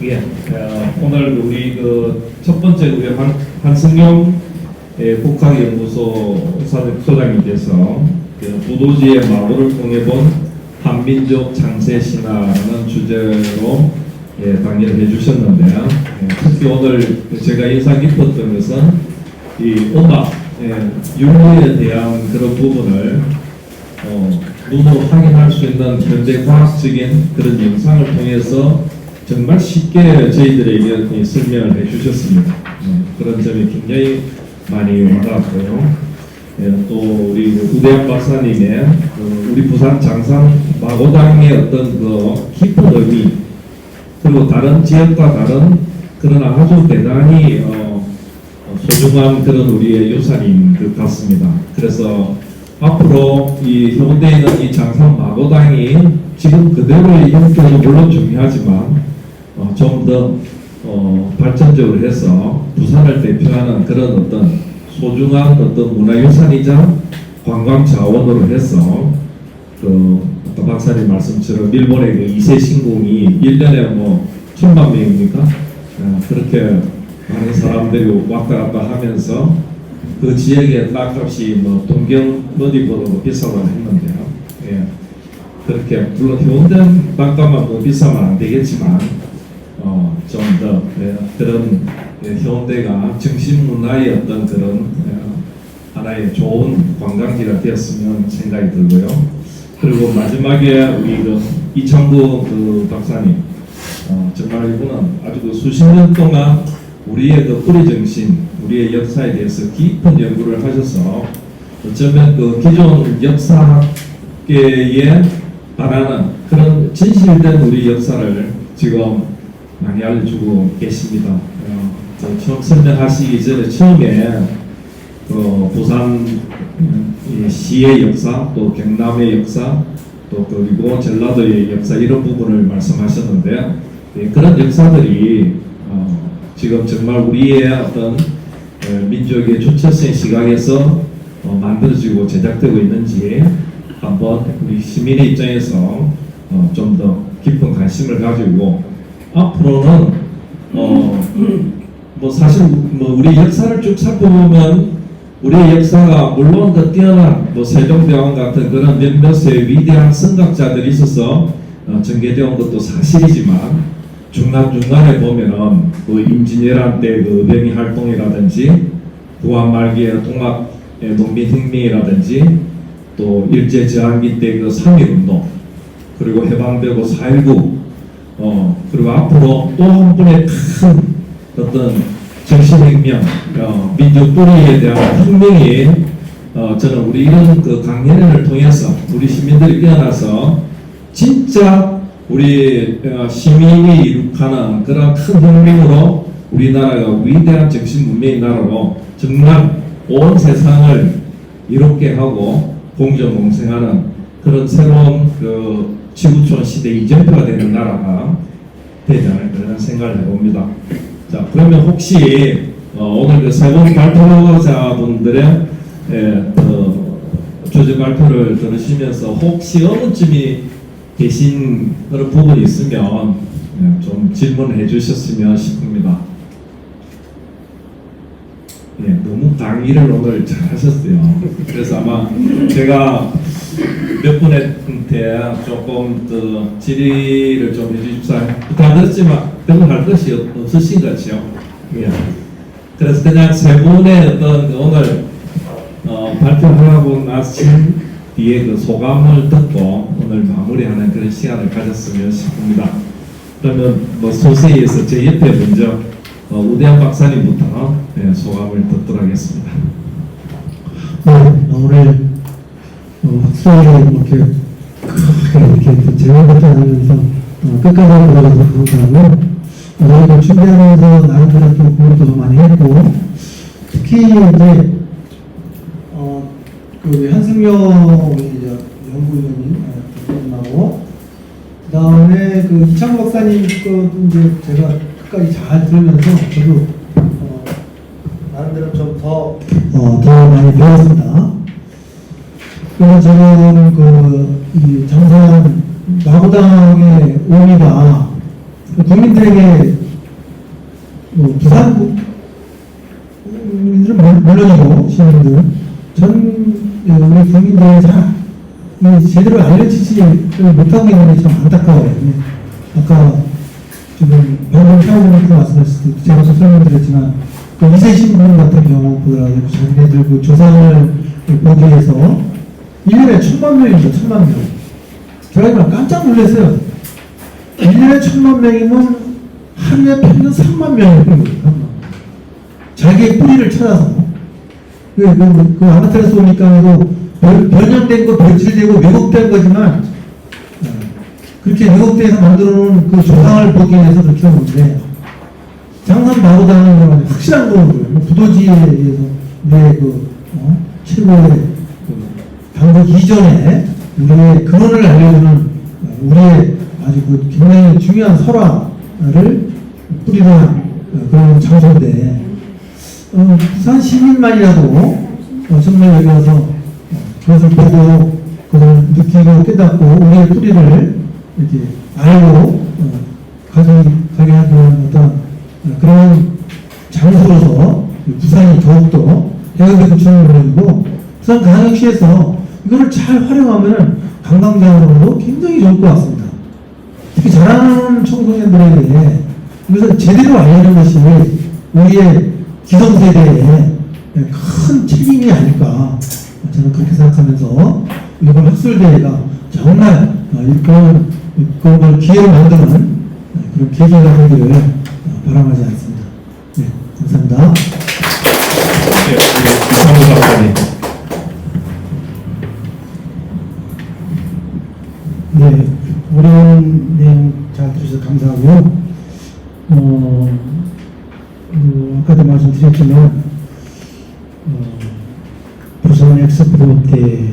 예, 오늘 우리 첫 번째 우리 한승용 국학연구소 소장님께서 부도지의 마구를 통해 본 한민족 창세 신화라는 주제로 강의를 해주셨는데요. 특히 오늘 제가 인상 깊었던 것은 이 음악, 윤리에 대한 그런 부분을 눈으로 확인할 수 있는 현대 과학적인 그런 영상을 통해서 정말 쉽게 저희들에게 설명을 해주셨습니다. 그런 점이 굉장히 많이 와닿았고요. 또 우리 우대한 박사님의 우리 부산 장산 마고당의 어떤 깊은 의미, 그리고 다른 지역과 다른 그러나 아주 대단히 소중한 그런 우리의 유산인 것 같습니다. 그래서 앞으로 이 현대에 있는 이 장산 마고당이 지금 그대로의 형태도 물론 중요하지만 좀 더 발전적으로 해서 부산을 대표하는 그런 어떤 소중한 어떤 문화유산이자 관광 자원으로 해서 아까 박사님 말씀처럼 일본의 그 2세 신궁이 1년에 뭐 1000만 명입니까? 그렇게 많은 사람들이 왔다 갔다 하면서 그 지역의 땅값이 뭐 동경 어디보다 비싸고 했는데요. 예. 그렇게 물론 해운대 땅값만 뭐 비싸면 안 되겠지만 좀 더 그런 해운대가 정신 문화의 어떤 그런 하나의 좋은 관광지가 되었으면 생각이 들고요. 그리고 마지막에 우리 이창구 박사님 정말 이분은 아주 수십 년 동안 우리의 뿌리 정신, 우리의 역사에 대해서 깊은 연구를 하셔서 어쩌면 기존 역사학계에 바라는 그런 진실된 우리 역사를 지금 많이 알려주고 계십니다. 처음 설명하시기 전에 처음에 부산 시의 역사, 또 경남의 역사, 또 그리고 전라도의 역사 이런 부분을 말씀하셨는데요. 그런 역사들이 지금 정말 우리의 어떤 민족의 주체성 시각에서 만들어지고 제작되고 있는지 한번 우리 시민의 입장에서 좀 더 깊은 관심을 가지고 앞으로는 뭐 사실 우리 역사를 쭉 살펴보면 우리의 역사가 물론 뛰어난 세종대왕 같은 그런 몇몇의 위대한 선각자들이 있어서 전개되어 온 것도 사실이지만 중간중간에 보면은 임진왜란 때 의병이 활동이라든지 부안 말기의 동학 농민혁명이라든지 또 일제저항기 때 3.1운동 그리고 해방되고 4.19 그리고 앞으로 또 한 분의 큰 어떤 정신혁명, 민족 뿌리에 대한 혁명이 저는 우리 이런 강연회를 통해서 우리 시민들이 깨어나서 진짜 우리 시민이 이룩하는 그런 큰 혁명으로 우리나라가 위대한 정신 문명의 나라로 정말 온 세상을 이롭게 하고 공정공생하는 그런 새로운 지구촌 시대 이전표가 되는 나라가 되지 않을까 그런 생각을 해봅니다. 자, 그러면 혹시 오늘 세 분 발표자분들의 주제 발표를 들으시면서 혹시 어느쯤이 계신 그런 부분이 있으면 좀 질문해 주셨으면 싶습니다. 너무 강의를 오늘 잘 하셨어요. 그래서 아마 제가 몇 분한테 조금 더 질의를 좀 해주십사 부탁드렸지만 별로 할 것이 없으신 것이요. 그래서 그냥 세 분의 어떤 오늘 발표하고 나신 뒤에 소감을 듣고 오늘 마무리하는 그런 시간을 가졌으면 싶습니다. 그러면 소세에서 제 옆에 먼저 우대한 박사님부터 소감을 듣도록 하겠습니다. 오늘 학생을 이렇게 제목부터 하면서 끝까지 들어가서 감사하고 오늘 준비하면서 나름대로 또 공부도 많이 했고 특히 이제 한승용 연구위원님 나오고 그 다음에 이창구 박사님 것도 이제 제가 끝까지 잘 들으면서 저도 나름대로 좀 더 많이 배웠습니다. 그래서 저는 이 장산 마고당의 의미가 국민들에게 부산 국민들은 물론이고 시민들 우리 국민들이 제대로 알려지지 못하고 있는 게 참 안타까워요. 아까 지금 방금 태워보는 말씀하셨을 때 제가 설명드렸지만 이세 신분 같은 경우 보더라도 자기네들 그 조사를 보기 위해서 1년에 1000만 명입니다. 1000만 명. 제가 정말 깜짝 놀랐어요. 1년에 1000만 명이면 하루에 평균 3만 명이에요. 자기의 뿌리를 찾아서. 그 아나타레스 오니까 변형된 거, 변질되고 왜곡된 거지만, 그렇게 왜곡돼서 만들어 놓은 그 조상을 보기 위해서 그렇게 하는데, 장산 마구당하는 건 확실한 거고요. 부도지에 의해서 우리의 최고의 당국 이전에 우리의 근원을 알려주는 우리의 아주 굉장히 중요한 설화를 뿌리는 그런 장소인데, 부산 시민만이라도 정말 여기 와서 그것을 보고 그것을 느끼고 깨닫고 우리의 뿌리를 이렇게 알고 가게 하는 어떤 그런 장소로서 부산이 더욱더 해외에 붙이는 물론이고 부산 강역시에서 이거를 잘 활용하면 관광장으로도 굉장히 좋을 것 같습니다. 특히 자라나는 청소년들에게 이것을 제대로 알리는 것이 우리의 기성세대의 큰 책임이 아닐까 저는 그렇게 생각하면서 이번 학술대회가 정말 그런 기회를 만드는 그런 계기가 되기를 바람하지 않습니다. 네, 감사합니다. 네, 이상우 박사님. 네, 어려운 내용 잘 들으셔서 감사하고요. 아까도 말씀드렸지만, 부산 엑스포 때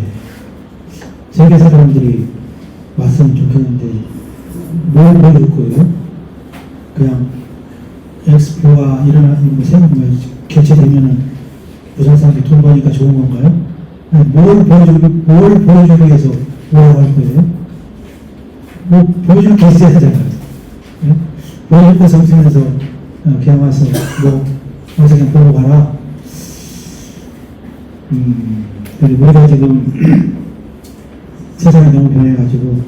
세계 사람들이 왔으면 좋겠는데, 뭘 보여줄 거예요? 그냥 엑스포가 개최되면은 부산 사람들이 돈 버니까 좋은 건가요? 아니, 뭘 보여주기 위해서 뭐라고 할 거예요? 뭐 보여줄 게 있어야 되잖아요. 네? 보여줄 거 성수면서 그냥 와서 와서 그냥 보고 가라. 그리고 우리가 지금 세상이 너무 변해가지고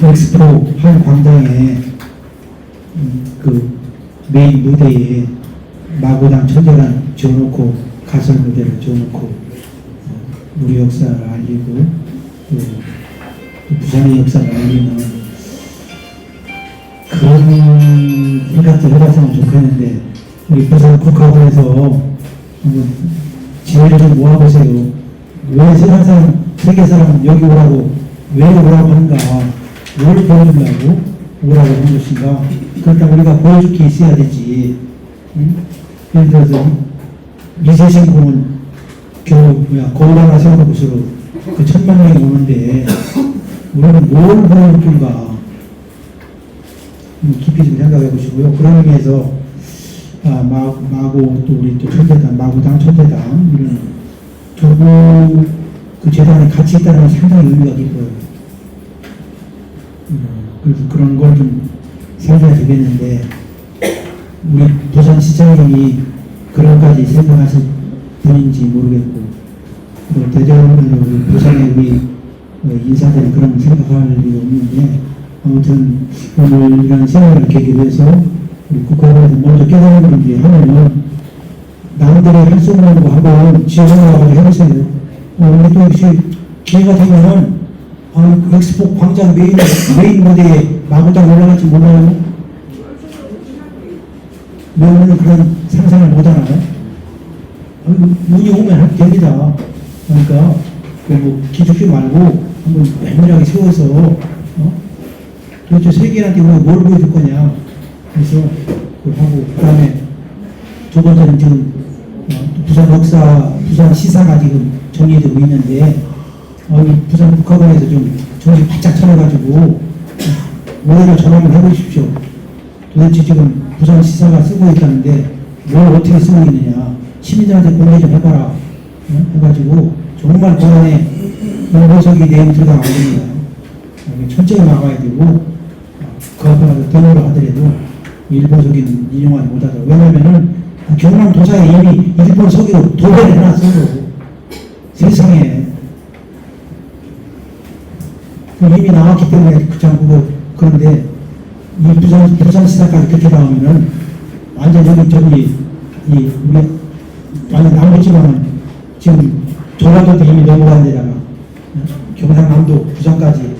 엑스포 한 광장에 그 메인 무대에 마구당 천재란 지어놓고 가설 무대를 지어놓고 우리 역사를 알리고 또 부산의 역사를 알리는 그런 생각도 해봤으면 좋겠는데 우리 부산 국가원에서 한번 지혜를 좀 모아보세요. 왜 세계 사람 여기 오라고 왜 오라고 하는가, 뭘 보여주려고 오라고 하는 것인가. 그러니까 우리가 보여줄 게 있어야 되지. 응? 예를 들어서 미세신공은 겨우 거울 하나 세우는 곳으로 그 1000만 명이 오는데 우리는 뭘 보여줄 건가 깊이 좀 생각해 보시고요. 그런 의미에서 마고 또 우리 또 천재단, 마구당 천재단 이런 두부 그 재단에 같이 있다는 건 상당히 의미가 깊어요. 그래서 그런 걸 좀 살려야 되겠는데 우리 부산시장님이 그런까지 생각하실 분인지 모르겠고 또 대전으로 부산에 우리 인사들이 그런 생각할 일이 없는데 아무튼 오늘 이런 생활을 계기로 해서 우리 국가에서 먼저 깨달은 건지 하면은 남들이 할 수 없는 거 한번 지원하고 해보세요. 우리 또 역시 기회가 되면은 엑스포 광장 메인 무대에 마구당 올라갈지 몰라요. 왜냐면 그런 상상을 못하나요? 운이 오면 됩니다. 그러니까 뭐 기죽지 말고 한번 맹렬하게 세워서 도대체 세계한테 우리가 뭘 보여줄 거냐. 그래서 그걸 하고 그다음에 두 번째는 지금 부산 역사, 부산 시사가 지금 정리되고 있는데 부산 국가관에서 좀 정신 바짝 차려가지고 오해를 전환을 해보십시오. 도대체 지금 부산 시사가 쓰고 있다는데 뭘 어떻게 쓰고 있느냐. 시민들한테 공개 좀 해봐라. 해가지고 정말 그 안에 연구석이 내용 들어가면 안 됩니다. 철저히 나가야 되고 그 앞에 대우를 하더라도 일본 서기는 인용하지 못하더라고. 왜냐면은 경남도사에 이미 일본 서기로 도배를 해놨어요. 세상에. 이미 나왔기 때문에 참 그런데 이 부산 시사까지 그렇게 나오면은 완전 저기 우리 완전 남부지방은 지금 전라도도 이미 넘어간 데다가 경상남도 부산까지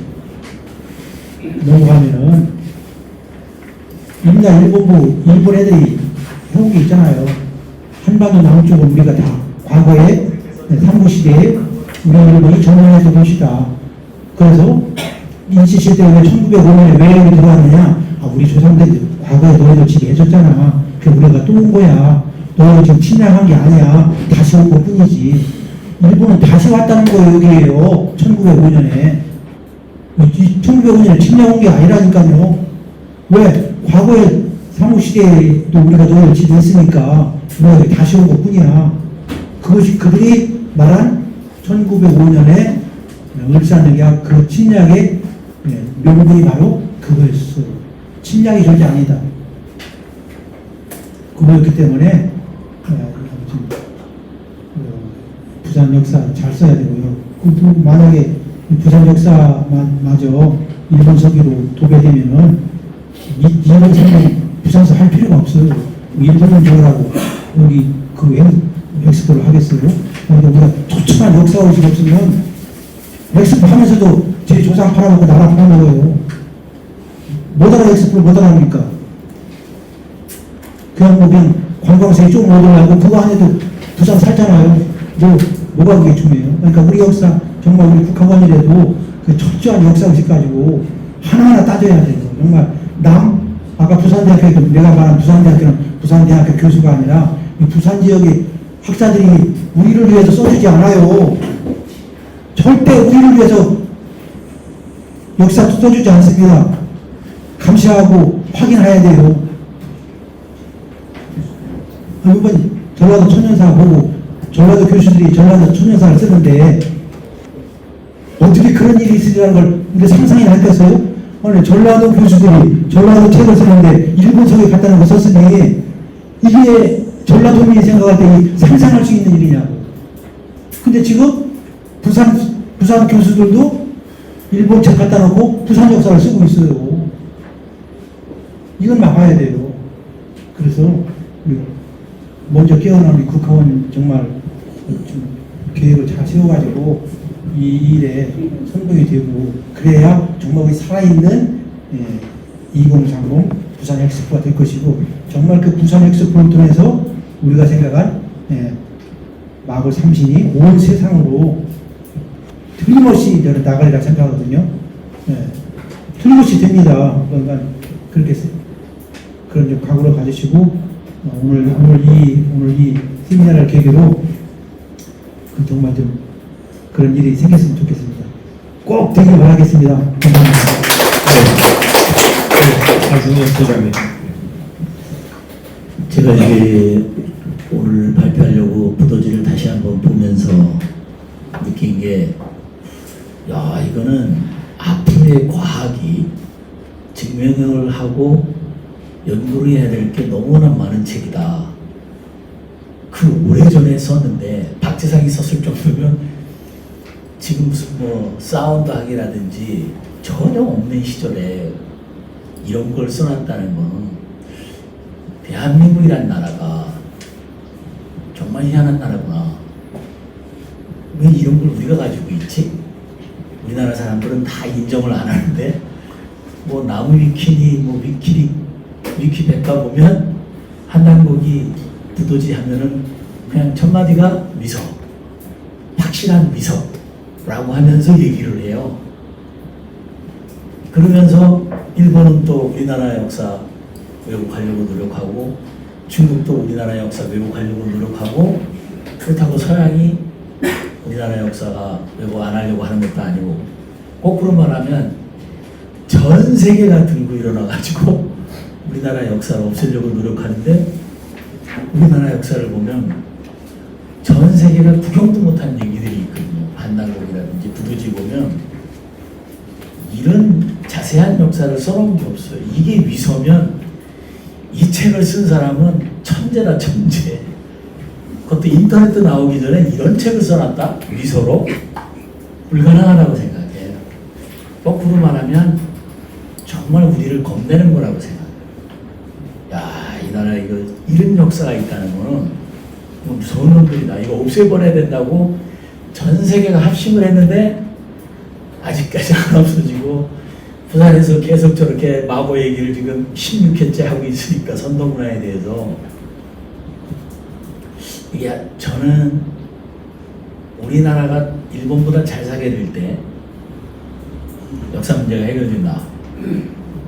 넘어가면은 이민자 일본 애들이 해온 게 있잖아요. 한반도 남쪽은 우리가 다 과거에 삼국시대에 우리 일본이 점령했던 곳이다. 그래서 일제시대 왜 1905년에 왜 여기 들어왔느냐? 우리 조상들이 과거에 너희들 지게 해줬잖아. 그래서 우리가 또 온 거야. 너희들 지금 침략한 게 아니야. 다시 온 것 뿐이지. 일본은 다시 왔다는 거예요, 여기에요. 1905년에. 1905년에 침략 온 게 아니라니까요. 왜? 과거에 삼국시대에도 우리가 너희를 지배했으니까 우리가 다시 온 것 뿐이야. 그것이 그들이 말한 1905년에 을사늑약 그 침략의 명분이 바로 그거였어. 침략이 절대 아니다. 그거였기 때문에 부산 역사 잘 써야 되고요. 만약에 부산 역사마저 일본 서기로 도배되면은 일본 사람 부산서 할 필요가 없어요. 일본은 저라고 여기 그 엑스포를 하겠어요. 그러니까 우리가 초청한 역사의식 없으면 엑스포 하면서도 제 조상 팔아먹고 나라 팔아먹어요. 못 알아 엑스포를 못 알아보니까 그냥 관광세에 좀 얻으려고 그거 안 해도 부산 살잖아요. 뭐가 그게 중요해요. 그러니까 우리 역사 정말 우리 국학원이라도 그 철저한 역사의식 가지고 하나하나 따져야 돼요. 정말 아까 부산대학교에도 내가 말한 부산대학교는 부산대학교 교수가 아니라 이 부산 지역의 학자들이 우리를 위해서 써주지 않아요. 절대 우리를 위해서 역사 써주지 않습니다. 감시하고 확인해야 돼요. 이번 전라도 천년사 보고 전라도 교수들이 전라도 천년사를 쓰는데 어떻게 그런 일이 있으리라는 걸 우리가 상상이 할겠어요? 오늘 전라도 교수들이 전라도 책을 쓰는데 일본 서기 갖다는 거 썼으니 이게 전라도민이 생각할 때 상상할 수 있는 일이냐고. 근데 지금 부산 교수들도 일본 책 갖다 놓고 부산 역사를 쓰고 있어요. 이건 막아야 돼요. 그래서 먼저 깨어난 우리 국회의원 정말 좀 계획을 잘 세워가지고 이 일에 선봉이 되고 그래야 정말 우리 살아있는 2030 부산 엑스포가 될 것이고 정말 그 부산 엑스포를 통해서 우리가 생각한 마을 삼신이 온 세상으로 틀림없이 나가리라 생각하거든요. 틀림없이 됩니다. 그러니까 그렇게 그런 좀 각오를 가지시고 오늘 이 세미나를 계기로 정말 좀 그런 일이 생겼으면 좋겠습니다. 꼭 되길 바라겠습니다. 감사합니다. 안승현 소장님. 제가 이게 오늘 발표하려고 부도지를 다시 한번 보면서 느낀 게, 야, 이거는 앞으로의 과학이 증명을 하고 연구를 해야 될 게 너무나 많은 책이다. 그 오래전에 썼는데 박재상이 썼을 정도면 지금 무슨 사운드 학이라든지 전혀 없는 시절에 이런 걸 써놨다는 거는 대한민국이란 나라가 정말 희한한 나라구나. 왜 이런 걸 우리가 가지고 있지? 우리나라 사람들은 다 인정을 안 하는데 나무 위키니 위키 백과 보면 한남국이 부도지 하면은 그냥 첫 마디가 미석, 확실한 미석라고 하면서 얘기를 해요. 그러면서 일본은 또 우리나라 역사 왜곡하려고 노력하고 중국도 우리나라 역사 왜곡하려고 노력하고 그렇다고 서양이 우리나라 역사가 왜곡 안 하려고 하는 것도 아니고 거꾸로 말하면 전 세계가 들고 일어나가지고 우리나라 역사를 없애려고 노력하는데 우리나라 역사를 보면 전 세계가 구경도 못한 얘기들이 있거든요. 반란국이라든지 부도지 보면 이런 자세한 역사 역사를 써놓은 게 없어요. 이게 위서면 이 책을 쓴 사람은 천재다 천재. 그것도 인터넷 나오기 전에 이런 책을 써놨다? 위서로? 불가능하다고 생각해요. 거꾸로 말하면 정말 우리를 겁내는 거라고 생각해요. 야, 이 나라에 이런 역사가 있다는 거는 무서운 놈들이다. 이거 없애버려야 된다고 전 세계가 합심을 했는데 아직까지 안 없어지고 부산에서 계속 저렇게 마고 얘기를 지금 16회째 하고 있으니까 선도문화에 대해서 이게 저는 우리나라가 일본보다 잘 살게 될 때 역사 문제가 해결된다.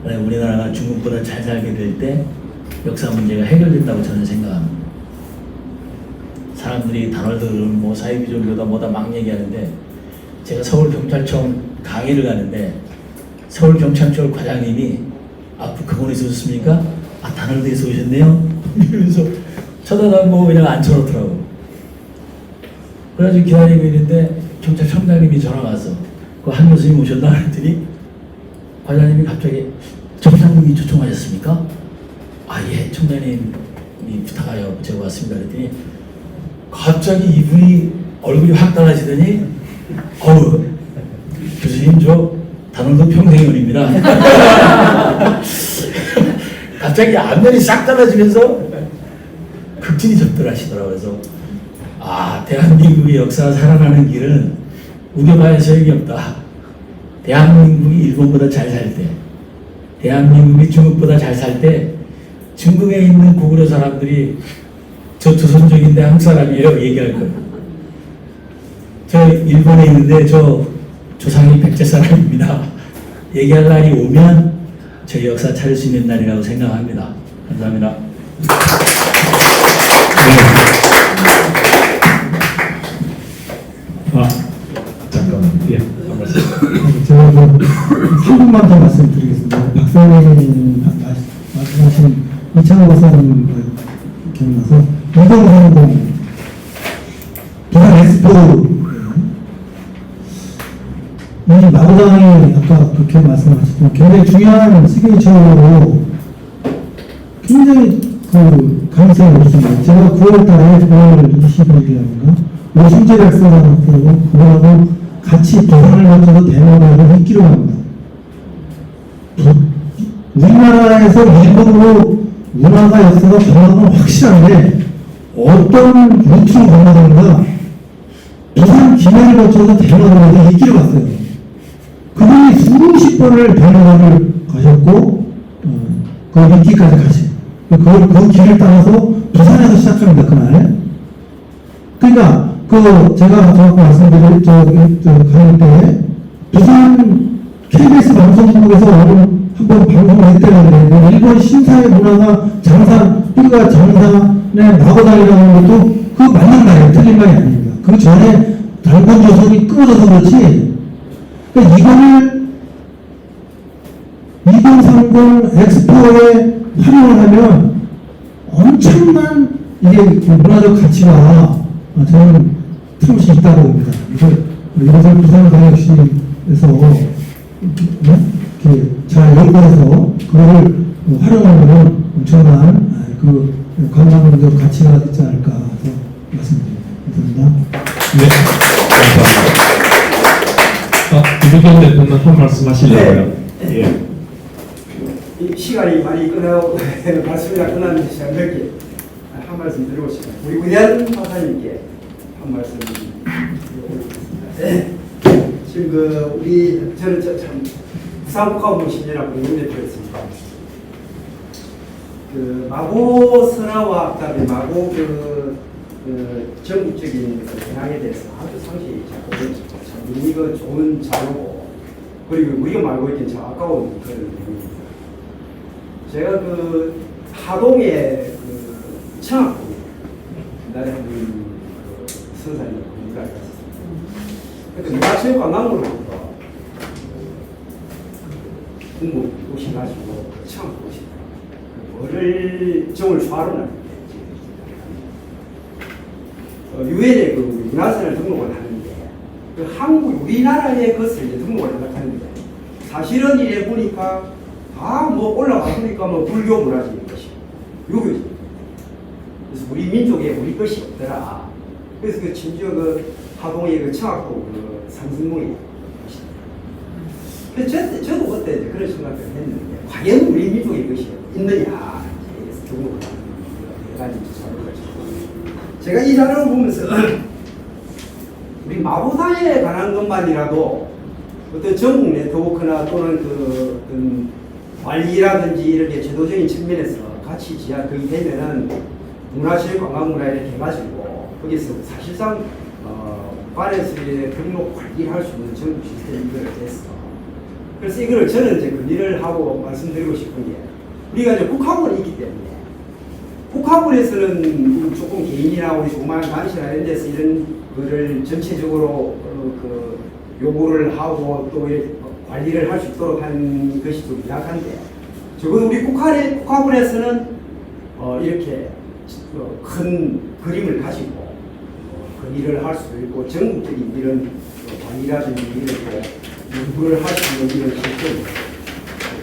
우리나라가 중국보다 잘 살게 될 때 역사 문제가 해결된다고 저는 생각합니다. 사람들이 단월들은 뭐 사회비전교다 뭐다 막 얘기하는데 제가 서울경찰청 강의를 가는데 서울경찰청 과장님이 북한군에서 오셨습니까? 단월대에서 오셨네요? 이러면서 쳐다보고 그냥 앉혀놓더라고. 그래가지고 기다리고 있는데 경찰청장님이 전화가 왔어. 그 한 교수님 오셨나? 그랬더니 과장님이 갑자기 청장님이 초청하셨습니까? 예, 청장님이 부탁하여 제가 왔습니다. 그랬더니 갑자기 이분이 얼굴이 확 달라지더니 교수님 저 단원도 평생연입니다. 갑자기 안면이 싹 달라지면서 극진히 접근하시더라고요. 그래서 대한민국의 역사가 살아가는 길은 우겨봐야 소용이 없다. 대한민국이 일본보다 잘 살 때, 대한민국이 중국보다 잘 살 때 중국에 있는 고구려 사람들이 저 조선족인데 한국 사람이에요 얘기할 거예요. 저 일본에 있는데 저 조상이 백제 사람입니다. 얘기할 날이 오면 저희 역사 찾을 수 있는 날이라고 생각합니다. 감사합니다. 잠깐만. 예, 한 말씀. 제가 3분만 더 말씀드리겠습니다. 박사님 말씀하신 이창호 박사님 기억나서 2030 부산 엑스포 이 마구당이 아까 그렇게 말씀하셨지만 굉장히 중요한 시그니처로 굉장히 그 가능성이 높습니다. 제가 9월달에 9월 20일이라든가 오순재 백성하고 그거하고 같이 부산을 거쳐서 대만으로 입기로 합니다. 우리나라에서 일본으로 문화가 역사가 변화가 확실한데 어떤 루트로 건너가는가 부산 기내를 거쳐서 대만으로 입기로 갔어요. 그분이 수십 번을 대만을 가셨고 그 입기까지 가시. 그 길을 따라서 부산에서 시작합니다. 그날. 그러니까 제가 정확히 말씀드릴 강의 때 부산 KBS 방송국에서 한번 방송을 했다는데 일본 신사의 문화가 우리가 장산의 마고당이라는 것도 그거 맞는 말이에요. 틀린 말이 아닙니다. 그 전에 단군 조선이 끊어져서 그렇지. 그러니까 이거를 2030 엑스포에 활용을 하면 엄청난 이게 문화적 가치가 저는 틀림없이 있다고 봅니다. 이것을 부산광역시에서 이렇게 잘 연구해서 그거를 활용하면 엄청난 그 관광적 가치가 있지 않을까 해서 말씀드립니다. 감사합니다. 네, 감사합니다. 김부겸 대표는 한 말씀 하시려고요. 예. 시간이 많이 끝나고 말씀이 끝났는데 제가 몇 개 한 말씀 드리고 싶습니다. 우리 우대한 박사님께 한 말씀 드리겠습니다. 지금 저는 참 부산국가운동 10년하고 공동대표였습니다. 그 마고 설화와 그다음에 마고 전국적인 현황에 대해서 아주 상세히 잘 보여주셨고 참 이거 좋은 자료고 그리고 우리가 말고 있긴 참 아까운 그런 내용입니다. 제가 하동에 청학부 옛날에 한분 선사님 공부를 하셨습니다. 그때 문화체육관광으로부터 공부 오셔가지고 청학부 오시더라고요. 월을 정월 초하루날 유엔에 문화선을 등록을 하는데 한국 우리나라의 것을 등록을 하는데 사실은 이래 보니까 다 뭐 올라가니까 뭐 불교 문화적인 것이 유교지. 그래서 우리 민족에 우리 것이 없더라. 그래서 그 심지어 그 하동의 그 청학도 그 상승문이 그래서 저도 그때 이제 그런 생각을 했는데 과연 우리 민족의 것이 있느냐 그래서 경우가 여러 가지 자료를 가지고 제가 이 자료를 보면서 우리 마보사에 관한 것만이라도 어떤 전국 네트워크나 또는 그 어떤 관리라든지 이렇게 제도적인 측면에서 같이 거기 되면은 문화체육관광문화 이렇게 해가지고 거기서 사실상 관에서 등록 관리할 수 있는 전국 시스템이 됐어. 그래서 이거를 저는 이제 건의를 하고 말씀드리고 싶은 게 우리가 이제 국화문이 있기 때문에 국화문에서는 조금 개인이나 우리 조그마한 단체나 이런 데서 이런 거를 전체적으로 그 요구를 하고 또 관리를 할 수 있도록 하는 것이 좀 약한데 적어도 우리 국화문에서는 이렇게 큰 그림을 가지고 건의를 할 수도 있고 전국적인 이런 관리라든지 이런 연구를 할 수 있는 이런 시스템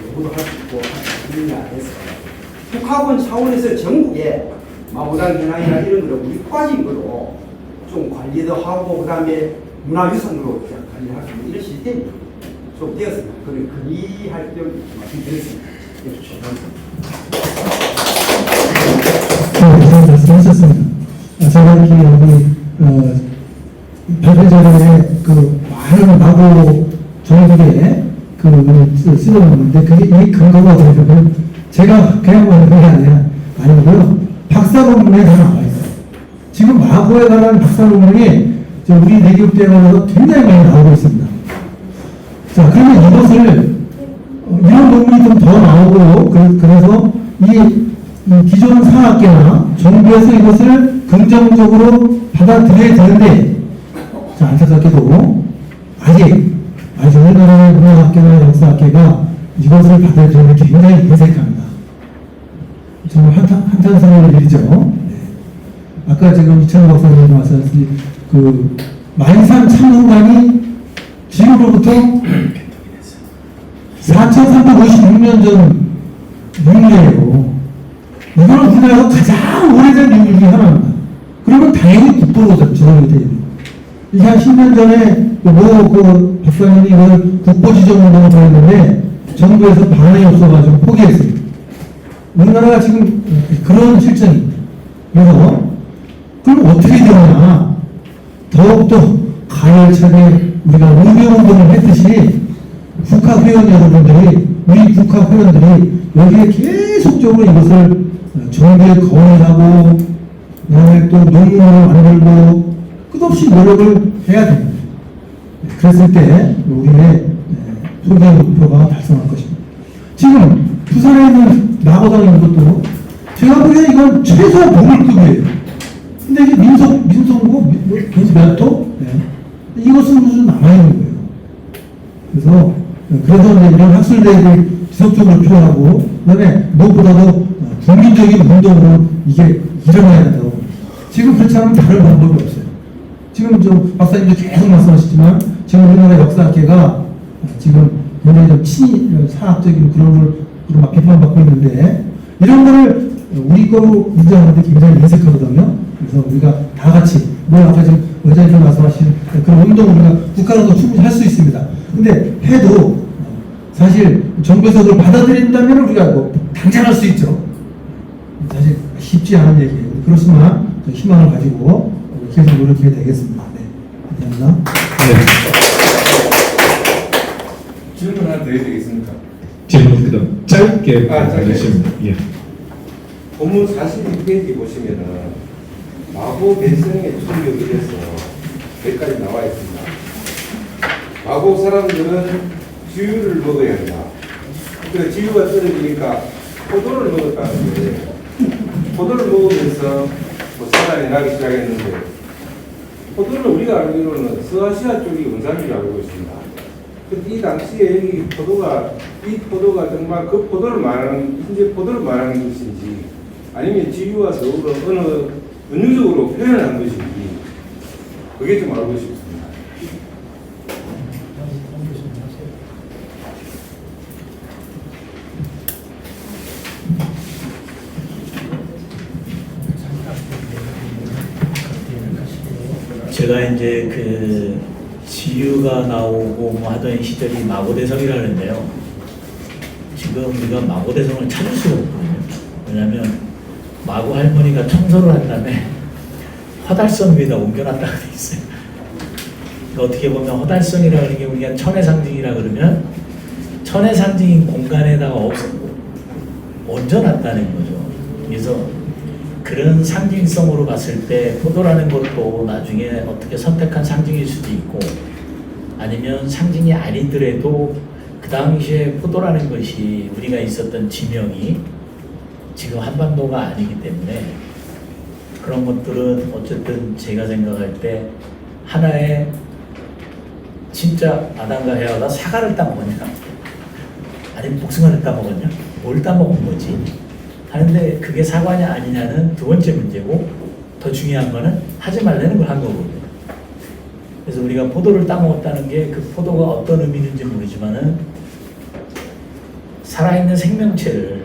연구도 할 수 있고 하는 안에서 국학원 차원에서 전국에 마보당 현황이나 이런 거를 우리 국가적인 거로 좀 관리도 하고 그 다음에 문화유산으로 관리할 수 있는 이런 시스템이 좀 되었습니다. 그걸 건의할 겸 말씀드렸습니다. 네, 말씀하셨습니다. 제가 이렇게 여기 발표 자료에 그 많은 마고 정부에 그 쓰여놓는데 그게 이 근거가 어디냐면 제가 그냥 말하는 게 아니고요. 박사 논문에 다 나와 있어요. 지금 마고에 관한 박사 논문이 우리 내교육대학원에서 굉장히 많이 나오고 있습니다. 자, 그러면 이것을 이런 논문이 좀 더 나오고 그래서 이 기존 사학계나 정부에서 이것을 긍정적으로 받아들여야 되는데 자, 안타깝게도 아직 우리나라의 문화학계나 역사학계가 이것을 받아들이는 게 굉장히 어색합니다. 정말 한탄스러운 일이죠. 네. 아까 지금 이찬호 박사님도 말씀하셨듯이 그 만산 참문관이 지금으로부터 4,356년 전 윤리예요. 이거는 우리나라에서 가장 오래된 윤리 중에 하나입니다. 그러면 당연히 국보로 지정이 돼야 돼요. 이게 한 10년 전에 그 박사님이 이걸 국보 지정운동을 벌였는데 정부에서 반응이 없어가지고 포기했어요. 우리나라가 지금 그런 실정입니다. 그래서 그럼 어떻게 되느냐? 더욱더 가열차게 우리가 의료운동을 했듯이 국학회원 여러분들이 우리 국학회원들이 여기에 계속적으로 이것을 정부에 건의하고 그다음에 또 논문을 만들고 끝없이 노력을 해야 됩니다. 그랬을 때 우리의 소개 목표가 달성할 것입니다. 지금 부산에 있는 나고당에 있는 것도 제가 보기에 이건 최소 보물급이에요. 근데 이게 민속고 몇 도? 네. 이것은 무슨 남아있는 거예요. 그래서 이런 학술대회를 지속적으로 필요하고 그다음에 무엇보다도 국민적인 운동으로 이게 일어나야 된다고. 지금 그렇지 않으면 다른 방법이 없어요. 지금 좀 박사님도 계속 말씀하시지만 지금 우리나라 역사학계가 지금 굉장히 좀 친위 사학적인 그런 걸로 막 비판받고 있는데 이런 거를 우리 거로 인정하는데 굉장히 인색하거든요. 그래서 우리가 다 같이 아까 지금 의장님 말씀하신 그런 운동을 우리가 국가로도 충분히 할 수 있습니다. 근데 해도 사실 정부에서 그걸 받아들인다면 우리가 뭐 당장 할 수 있죠. 사실 쉽지 않은 얘기예요. 그렇지만 희망을 가지고 계속 노력해야 되겠습니다. 네, 감사합니다. 질문 하나 드려야 되겠습니까? 질문 그럼 짧게 짧게. 해주십니다. 예. 본문 42페이지 보시면은 마고 백성의 충격이 돼서 여기까지 나와 있습니다. 마고 사람들은 지유를 먹어야 한다. 그러니까 지유가 떨어지니까 포도를 먹었다는 거예요. 포도를 먹으면서 사단이 나기 시작했는데 포도를 우리가 알기로는 서아시아 쪽이 원산지로 알고 있습니다. 근데 이 당시에 이 포도가 정말 그 포도를 말하는, 현재 포도를 말하는 것인지 아니면 지유와 더불어 어느 은유적으로 표현한 것인지 그게 좀 알고 싶습니다. 제가 이제 그 지유가 나오고 뭐 하던 시절이 마고대성이라는데요. 지금 우리가 마고대성을 찾을 수가 없거든요. 왜냐하면 마고 할머니가 청소를 한 다음에 허달성 위에다 옮겨놨다고 돼 있어요. 그러니까 어떻게 보면 허달성이라는 게 우리가 천의 상징이라 그러면 천의 상징인 공간에다가 얹어놨다는 거죠. 그래서 그런 상징성으로 봤을 때 포도라는 것도 나중에 어떻게 선택한 상징일 수도 있고 아니면 상징이 아니더라도 그 당시에 포도라는 것이 우리가 있었던 지명이 지금 한반도가 아니기 때문에 그런 것들은 어쨌든 제가 생각할 때 하나의 진짜 아담과 헤아가 사과를 따먹었냐 아니면 복숭아를 따먹었냐 뭘 따먹은 거지 하는데 그게 사과냐 아니냐는 두 번째 문제고 더 중요한 거는 하지 말라는 걸 한 거거든요. 그래서 우리가 포도를 따먹었다는 게 그 포도가 어떤 의미인지 모르지만은 살아있는 생명체를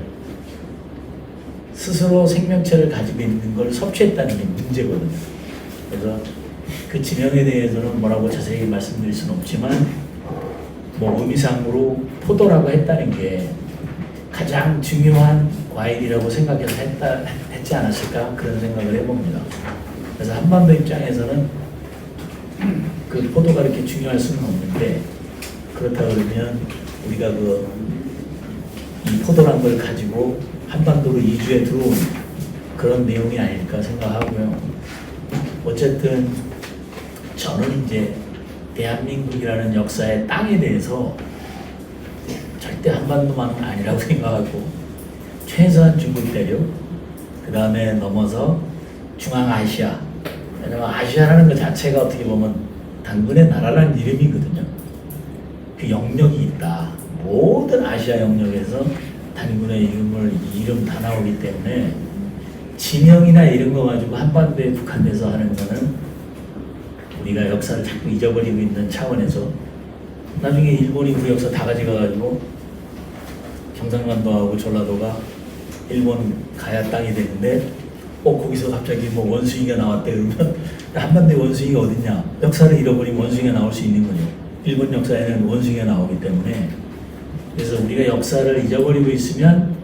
스스로 생명체를 가지고 있는 걸 섭취했다는 게 문제거든요. 그래서 그 지명에 대해서는 뭐라고 자세히 말씀드릴 수는 없지만 뭐 의미상으로 포도라고 했다는 게 가장 중요한 과일이라고 생각해서 했지 않았을까 그런 생각을 해봅니다. 그래서 한반도 입장에서는 그 포도가 이렇게 중요할 수는 없는데 그렇다 그러면 우리가 이 포도란 걸 가지고 한반도로 이주해 들어온 그런 내용이 아닐까 생각하고요. 어쨌든 저는 이제 대한민국이라는 역사의 땅에 대해서 절대 한반도만은 아니라고 생각하고 최소한 중국 대륙 그 다음에 넘어서 중앙아시아 왜냐면 아시아라는 것 자체가 어떻게 보면 당근의 나라라는 이름이거든요. 그 영역이 있다. 모든 아시아 영역에서 단군의 이름 다 나오기 때문에 지명이나 이런 거 가지고 한반도에 국한돼서 하는 거는 우리가 역사를 자꾸 잊어버리고 있는 차원에서 나중에 일본이 그 역사 다 가져가가지고 경상남도하고 전라도가 일본 가야 땅이 되는데 거기서 갑자기 뭐 원숭이가 나왔대 그러면 한반도에 원숭이가 어딨냐 역사를 잃어버리면 원숭이가 나올 수 있는 거죠. 일본 역사에는 원숭이가 나오기 때문에 그래서 우리가 역사를 잊어버리고 있으면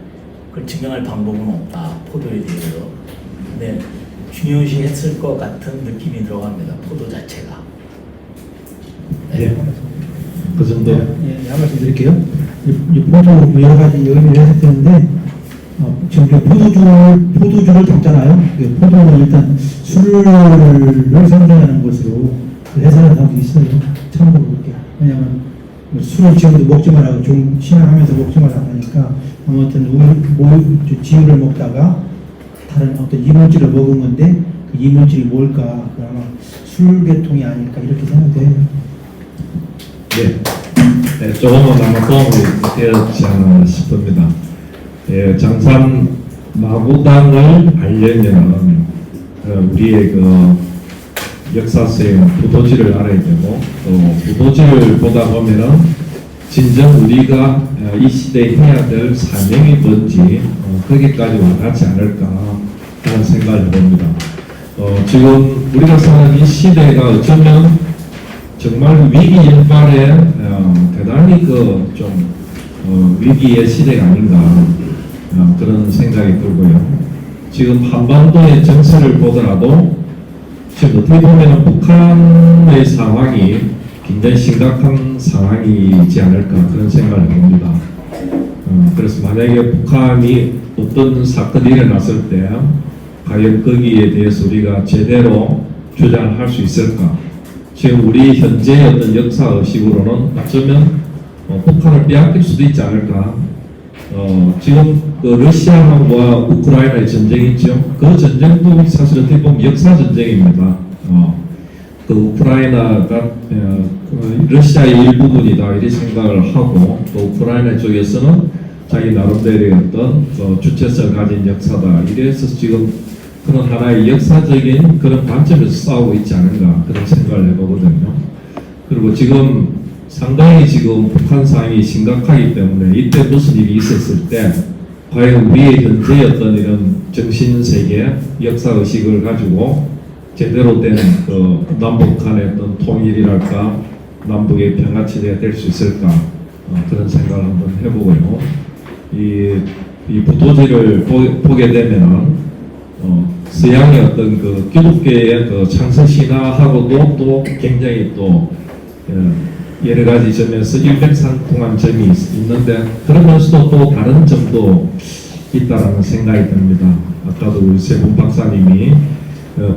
그걸 증명할 방법은 없다. 포도에 대해서. 근데 중요시 했을 것 같은 느낌이 들어갑니다. 포도 자체가. 네. 그 정도. 예, 한 말씀 드릴게요. 이 포도 여러 가지 의미를 해석되는데 지금 포도주를 담잖아요. 포도는 일단 술을 상징하는 것으로 해석하는 사람도 있어요. 참고로 볼게요. 왜냐하면 술을 지금도 먹지 말라고 좀 신앙하면서 먹지 말라고 하니까 아무튼 지유를 먹다가 다른 어떤 이물질을 먹은 건데 그 이물질이 뭘까? 그 아마 술계통이 아닐까 이렇게 생각돼요. 네, 조금은 아마 도움이 되었지 않나 싶습니다. 예, 장산 마구당을 알려면 우리의 그 역사성 부도지를 알아야 되고 또 부도지를 보다 보면은 진정 우리가 이 시대에 해야 될 사명이 뭔지 거기까지 와닿지 않을까 하는 생각을 해봅니다. 지금 우리가 사는 이 시대가 어쩌면 정말 위기일발에 대단히 좀 위기의 시대가 아닌가 그런 생각이 들고요. 지금 한반도의 정세를 보더라도 지금 어떻게 보면 북한의 상황이 굉장히 심각한 상황이지 않을까 그런 생각을 해봅니다. 그래서 만약에 북한이 어떤 사건이 일어났을 때 과연 거기에 대해서 우리가 제대로 주장할 수 있을까? 지금 우리 현재의 어떤 역사 의식으로는 어쩌면 북한을 빼앗길 수도 있지 않을까? 지금 그 러시아와 우크라이나의 전쟁이 있죠. 그 전쟁도 사실 어떻게 보면 역사 전쟁입니다. 그 우크라이나가 러시아의 일부분이다 이렇게 생각을 하고 또 우크라이나 쪽에서는 자기 나름대로의 어떤 주체성을 가진 역사다 이래서 지금 그런 하나의 역사적인 그런 관점에서 싸우고 있지 않은가 그런 생각을 해보거든요. 그리고 지금 상당히 지금 북한 상황이 심각하기 때문에 이때 무슨 일이 있었을 때 과연 우리의 현재의 어떤 이런 정신세계 역사의식을 가지고 제대로 된 그 남북 간의 어떤 통일이랄까 남북의 평화체제가 될 수 있을까 그런 생각을 한번 해보고요. 이 부도지를 보게 되면은 서양의 어떤 그 기독교의 그 창세 신화하고도 또 굉장히 또 여러 가지 점에서 일맥상통한 점이 있는데 그러면서도 또 다른 점도 있다라는 생각이 듭니다. 아까도 우리 세분 박사님이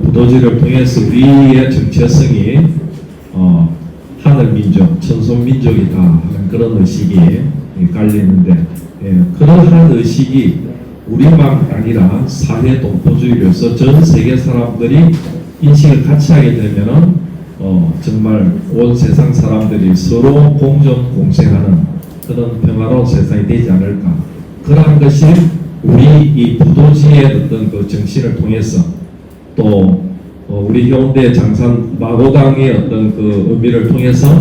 부도지를 통해서 우리의 정체성이 하늘 민족, 천손 민족이다 하는 그런 의식이 깔리는데 그러한 의식이 우리만 아니라 사회 동포주의로서 전 세계 사람들이 인식을 같이 하게 되면은 정말 온 세상 사람들이 서로 공존 공생하는 그런 평화로운 세상이 되지 않을까. 그러한 것이 우리 이 부도지의 어떤 그 정신을 통해서 또 우리 해운대 장산 마고당의 어떤 그 의미를 통해서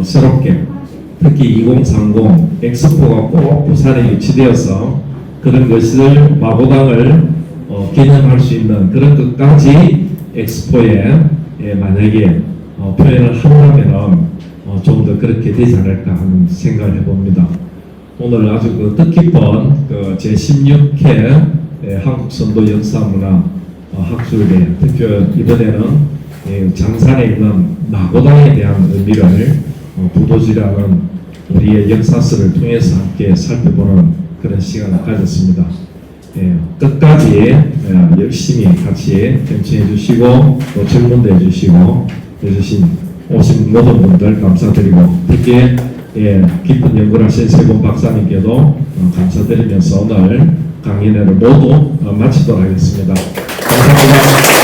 새롭게 특히 2030 엑스포가 꼭 부산에 유치되어서 그런 것을 마고당을 개념할 수 있는 그런 것까지 엑스포에 만약에 표현을 한다면 좀 더 그렇게 되지 않을까 하는 생각을 해봅니다. 오늘 아주 그 뜻깊은 그 제16회 한국선도 역사문화 학술대 특히 이번에는 장산에 있는 마고당에 대한 의미를 부도지라는 우리의 역사서를 통해서 함께 살펴보는 그런 시간을 가졌습니다. 끝까지 열심히 같이 경청해 주시고 또 질문도 해주시고 해주신 오신 모든 분들 감사드리고 특히 깊은 연구를 하신 세분 박사님께도 감사드리면서 오늘 강의회를 모두 마치도록 하겠습니다. 감사합니다.